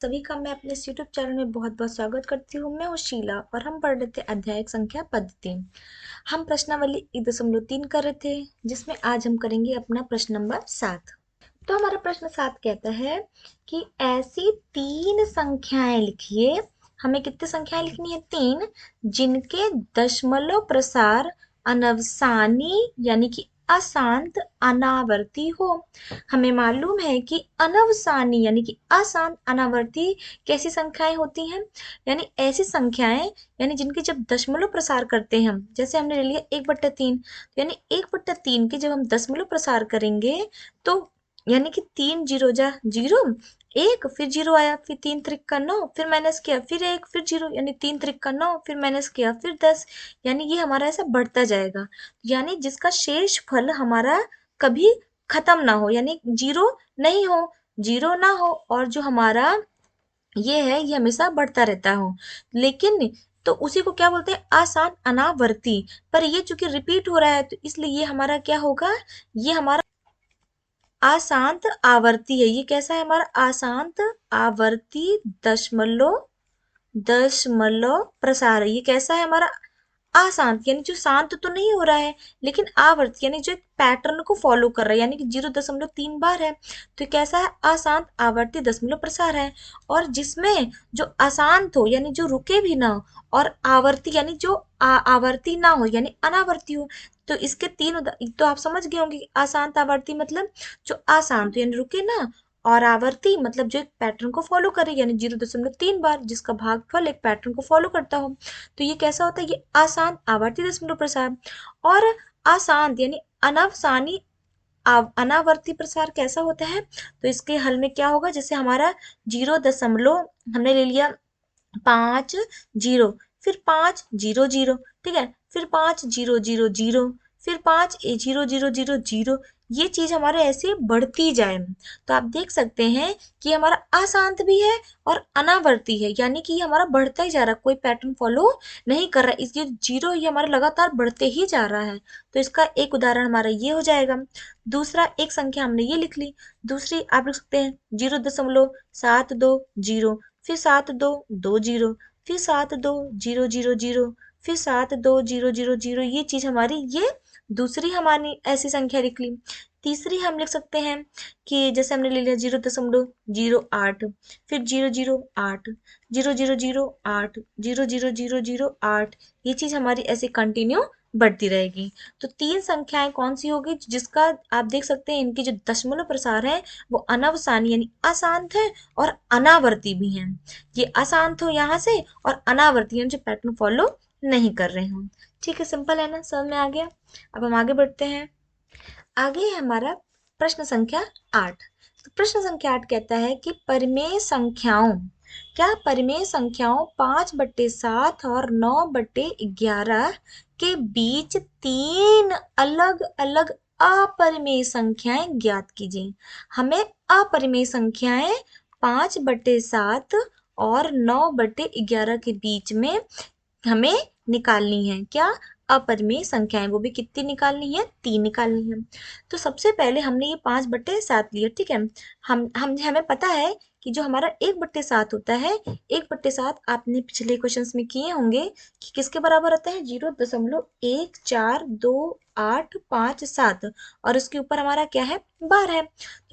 सभी का मैं अपने इस यूट्यूब चैनल में बहुत बहुत स्वागत करती हूँ। मैं हूँ शीला और हम पढ़ रहे थे अध्याय संख्या पद्धति। हम प्रश्नावली 1.3 कर रहे थे, जिसमें आज हम करेंगे अपना प्रश्न नंबर 7। तो हमारा प्रश्न 7 कहता है कि ऐसी 3 संख्याएं लिखिए। हमें कितनी संख्याएं लिखनी है? 3, जिनके दशमलव प्रसार अनवसानी यानी कि अशांत अनावर्ती हो। हमें मालूम है कि अनवसानी यानी कि अशांत अनावर्ती कैसी संख्याएं होती हैं? यानी ऐसी संख्याएं यानी जिनके जब दशमलव प्रसार करते हैं हम, जैसे हमने ले लिया 1/3, यानी 1/3 के जब हम दशमलव प्रसार करेंगे तो यानी कि 3 जीरो जा जीरो, एक फिर जीरो आया, फिर 3 त्रिक 9, फिर माइनस किया, फिर एक, फिर जीरो, यानी 3 त्रिक 9, फिर माइनस किया, फिर 10, यानी ये हमारा ऐसा बढ़ता जाएगा। यानी जिसका शेष फल हमारा कभी खत्म ना हो, यानी जीरो नहीं हो, जीरो ना हो, और जो हमारा ये है ये हमेशा बढ़ता रहता हो। लेकिन तो उसी को क्या बोलते हैं? आसान अनावर्ती। पर ये चूंकि रिपीट हो रहा है तो इसलिए ये हमारा क्या होगा? ये हमारा अशांत आवर्ती है। ये कैसा है हमारा? अशांत आवर्ती दशमलव दशमलव प्रसार है। ये कैसा है हमारा? अशांत, यानी जो शांत तो नहीं हो रहा है लेकिन आवर्त यानी जो एक पैटर्न को फॉलो कर रहा है, यानी कि 0.3 बार है। तो ये कैसा है? अशांत आवर्ती दशमलव प्रसार है। और जिसमें जो अशांत हो यानी जो रुके भी ना हो, और आवर्ती यानी जो आवर्ती ना हो यानी अनावर्ती हो। तो इसके तो आप समझ गए होंगे कि अशांत आवर्ती मतलब जो अशांत हो यानी रुके ना, और आवर्ती मतलब जो एक पैटर्न को फॉलो करे यानी 0.3 बार, जिसका भागफल एक पैटर्न को फॉलो करता हो। तो ये कैसा होता है? ये अशांत आवर्ती दशमलव प्रसार। और अशांत यानी अनवसानी अनावर्ती प्रसार कैसा होता है? तो इसके हल में क्या होगा? जैसे हमारा 0 हमने ले लिया 5 जीरो, फिर 5 जीरो जीरो, ठीक है, फिर 5 जीरो जीरो जीरो, फिर 5 जीरो जीरो जीरो जीरो। ये चीज हमारे ऐसे बढ़ती जाए। तो आप देख सकते हैं कि हमारा अशांत भी है और अनावर्ती है, यानी कि ये हमारा बढ़ता ही जा रहा है, कोई पैटर्न फॉलो नहीं कर रहा है। इसलिए जीरो ये हमारा लगातार बढ़ते ही जा रहा है। तो इसका एक उदाहरण हमारा ये हो जाएगा। दूसरा, एक संख्या हमने ये लिख ली। दूसरी आप लिख सकते हैं 0.72 फिर 72 फिर 72 0 0 0, फिर 72 0 0 0। ये चीज हमारी ये दूसरी हमारी ऐसी संख्या लिख ली। तीसरी हम लिख सकते हैं कि जैसे हमने ले लिया 0.08, फिर 0 0 8, 0 0 0 8, 0 0 0 0 8। ये चीज हमारी ऐसे कंटिन्यू बढ़ती रहेगी। तो 3 संख्याएं कौन सी होगी जिसका आप देख सकते हैं इनकी जो दशमलव प्रसार है वो अनवसानी यानी अशांत है और अनावर्ती भी हैं। ये अशांत हो यहाँ से और अनावर्ती यानी जो पैटर्न फॉलो नहीं कर रहे हो। ठीक है, सिंपल है ना, समझ में आ गया। अब हम आगे बढ़ते हैं। आगे है हमारा प्रश्न संख्या 8। तो प्रश्न संख्या 8 कहता है कि परिमेय संख्याओं, क्या परिमेय संख्याओं 5/7 और 9/11 के बीच 3 अलग अलग अपरिमेय संख्याएं ज्ञात कीजिए। हमें अपरिमेय संख्याएं 5/7 और 9/11 के बीच में हमें निकालनी है। क्या? अपरिमेय संख्याएं, वो भी कितनी निकालनी है? 3 निकालनी है। तो सबसे पहले हमने ये 5/7 लिया, ठीक है। हम हमें पता है कि जो हमारा 1/7 होता है, 1/7 आपने पिछले क्वेश्चंस में किए होंगे कि किसके बराबर होता है? 0.142857, और उसके ऊपर हमारा क्या है? बार है।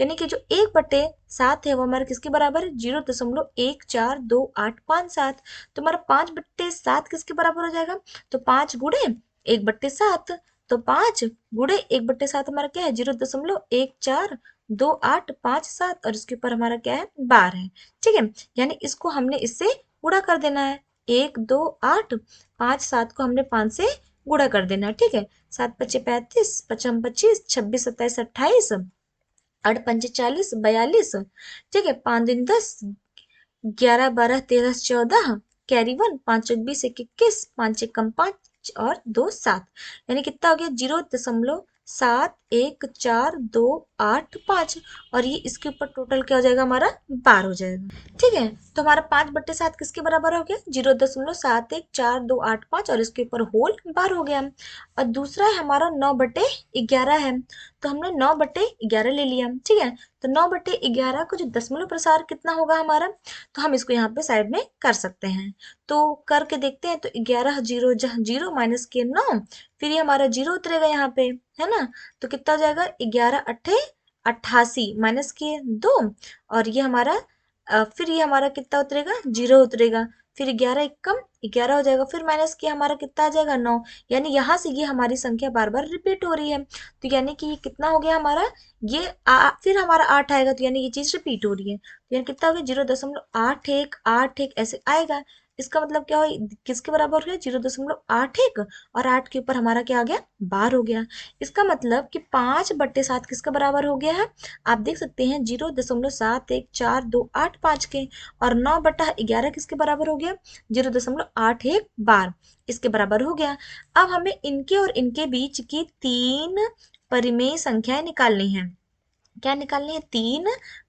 यानी कि जो 1/7 है वो हमारा किसके बराबर है? 0.142857। तो हमारा 5/7 किसके बराबर हो जाएगा? तो 5 गुणे 1/7, तो 5 गुणे 1/7 हमारा क्या है? 0.142857, और इसके ऊपर हमारा क्या है? बार है। ठीक है, यानी इसको हमने इससे गुणा कर देना है। 1 2 8, 5 7 को हमने 5 से गुणा कर देना है। ठीक है, 7 5 35, 5 25, 26 27 28, 8 5 40 42। ठीक है, 5 दिन 10, 11 12 13 14, कैरी 1, 5 20 21, 5 कम 5 और 2 7, यानी कितना हो गया? 7 1 4 2 8 5 और ये इसके ऊपर टोटल क्या हो जाएगा हमारा 12 हो जाएगा। ठीक है, तो हमारा 5/7 किसके बराबर हो गया 0.714285 और इसके ऊपर होल 12 हो गया। और दूसरा है हमारा 9/11 है, तो हमने 9/11 ले लिया। ठीक है, तो 9/11 का जो दशमलव प्रसार कितना होगा हमारा, तो हम इसको यहाँ पे साइड में कर सकते हैं। तो करके देखते हैं, तो 11 जीरो जीरो माइनस के 9, फिर ये हमारा जीरो उतरेगा यहाँ पे, है ना। तो कितना हो जाएगा 11 अट्ठे 88 माइनस के 2 और ये हमारा फिर ये हमारा कितना उतरेगा जीरो उतरेगा, फिर 11 एकम 11 हो जाएगा, फिर माइनस किया हमारा कितना आ जाएगा 9। यानी यहाँ से ये हमारी संख्या बार बार रिपीट हो रही है, तो यानी कि ये कितना हो गया हमारा, ये फिर हमारा 8 आएगा, तो यानी ये चीज रिपीट हो रही है, तो यानी कितना हो गया 0.8181 ऐसे आएगा। इसका मतलब क्या हो, किसके बराबर हो गया 0.81 और 8 के ऊपर हमारा क्या आ गया 12 हो गया। इसका मतलब कि 5/7 किसके बराबर हो गया है, आप देख सकते हैं 0.714285 के, और 9/11 किसके बराबर हो गया 0.81 इसके बराबर हो गया। अब हमें इनके और इनके बीच की 3 परिमेय संख्याएं निकालनी है। क्या निकालनी है 3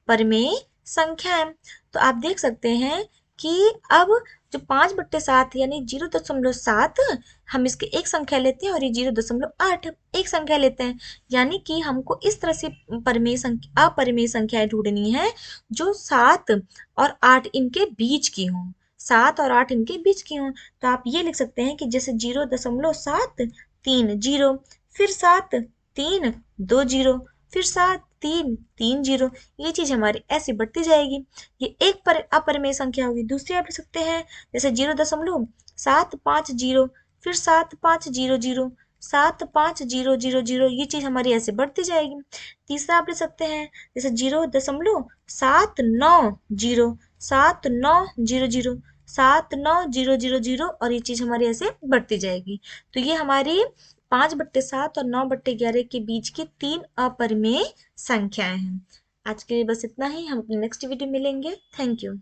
परिमेय संख्याएं। तो आप देख सकते हैं कि अब जो 5/7 यानी 0.7 हम इसके एक संख्या लेते हैं और ये 0.8 एक संख्या लेते हैं, यानी कि हमको इस तरह से परिमेय संख्या अपरिमेय संख्याएं ढूंढनी है जो 7 और 8 इनके बीच की हों, 7 और 8 इनके बीच की हों। तो आप ये लिख सकते हैं कि जैसे 0.7 3 0, फिर 7 3 2 0, फिर 7 3 3 0, ये चीज हमारी ऐसे बढ़ती जाएगी। ये एक पर अपरिमेय संख्या होगी। दूसरी आप लिख सकते हैं जैसे 0.750, फिर 7500, 750000, ये चीज हमारी ऐसे बढ़ती जाएगी। तीसरा आप लिख सकते हैं जैसे 0.790, 7900, 79000 और ये चीज हमारी ऐसे बढ़ती जाएगी। तो ये हमारी 5/7 और 9/11 के बीच की 3 अपरिमेय संख्याएं हैं। आज के लिए बस इतना ही, हम अपने नेक्स्ट वीडियो मिलेंगे। Thank you.